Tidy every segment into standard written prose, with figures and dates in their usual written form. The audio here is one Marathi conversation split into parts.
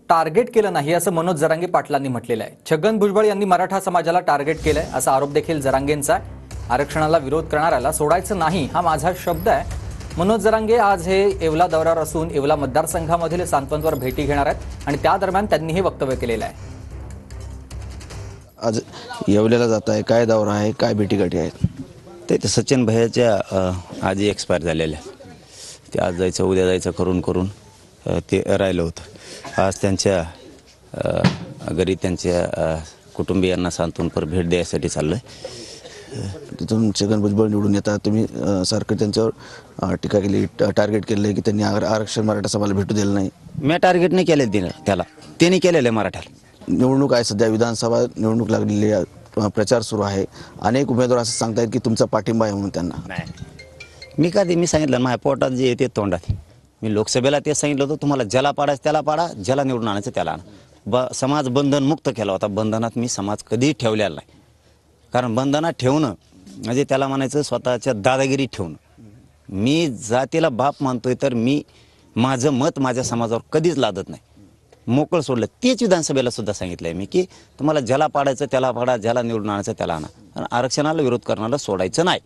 टार्गेट केलं नाही असं मनोज जरांगे पाटलांनी म्हटलेलं आहे। छगन भुजबळ यांनी मराठा समाजाला टार्गेट केलंय असा आरोप देखील जरांगेंचा आहे। आरक्षणाला विरोध करणाऱ्याला सोडायचं नाही हा माझा शब्द आहे। मनोज जरांगे आज हे येवला दौऱ्यावर असून येवला मतदारसंघामधील सांतवनवर भेटी घेणार आहेत आणि त्या दरम्यान त्यांनी हे वक्तव्य केलेलं आहे। आज येवल्याला जात आहे, काय दौरा आहे, काय भेटीगाठी आहेत? ते सचिन भैयाच्या आजी एक्सपायर झालेल्या, ते आज जायचं उद्या जायचं करून करून ते राहिलं होतं। आज त्यांच्या घरी त्यांच्या कुटुंबियांना सांत्वनपर भेट द्यायसाठी चाललोय। तिथून छगन भुजबळ निवडून येतात, तुम्ही सारखं त्यांच्यावर टीका केली, टार्गेट केलं की त्यांनी आरक्षण मराठा समाजाला भेटू दिलं नाही। मी टार्गेट नाही केलं त्याला, त्यांनी केलेलं आहे मराठ्याला। निवडणूक आहे, सध्या विधानसभा निवडणूक लागलेली आहे, प्रचार सुरू आहे, अनेक उमेदवार असं सांगतायत की तुमचा पाठिंबा आहे म्हणून त्यांना। नाही, मी सांगितलं माझ्या पोटात जे येते तोंडात, मी लोकसभेला ते सांगितलं होतं, तुम्हाला ज्याला पाडायचं त्याला पाडा, ज्याला निवडून आणायचं त्याला आणा। समाज बंधन मुक्त केला होता, बंधनात मी समाज कधीही ठेवलेला नाही। कारण बंधनात ठेवणं म्हणजे त्याला म्हणायचं स्वतःच्या दादागिरी ठेवणं। मी जातीला बाप मानतोय तर मी माझं मत माझ्या समाजावर कधीच लादत नाही, मोकळं सोडलं। तेच विधानसभेला सुद्धा सांगितलंय मी की तुम्हाला ज्याला पाडायचं त्याला पाडा, ज्याला निवडून आणायचं त्याला आणा, आणि आरक्षणाला विरोध करणारा सोडायचं नाही,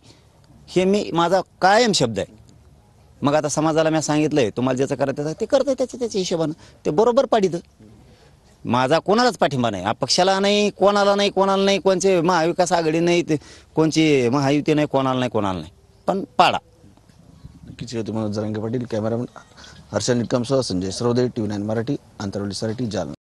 हे मी माझा कायम शब्द आहे। मग आता समाजाला मी सांगितलंय तुम्हाला ज्याचं करायचं ते करतंय, त्याच्या हिशोबानं ते बरोबर पाडितं। माझा कोणालाच पाठिंबा नाही, पक्षाला नाही, कोणाला नाही, कोणचे महाविकास आघाडी नाही, कोणची महायुती नाही, कोणाला नाही, पण पाडा। नक्कीच मनोज जरांगे पाटील, कॅमेरामन हर्षल निकमसह संजय सरवदे, TV9 मराठी, आंतरवलीसाठी जालना।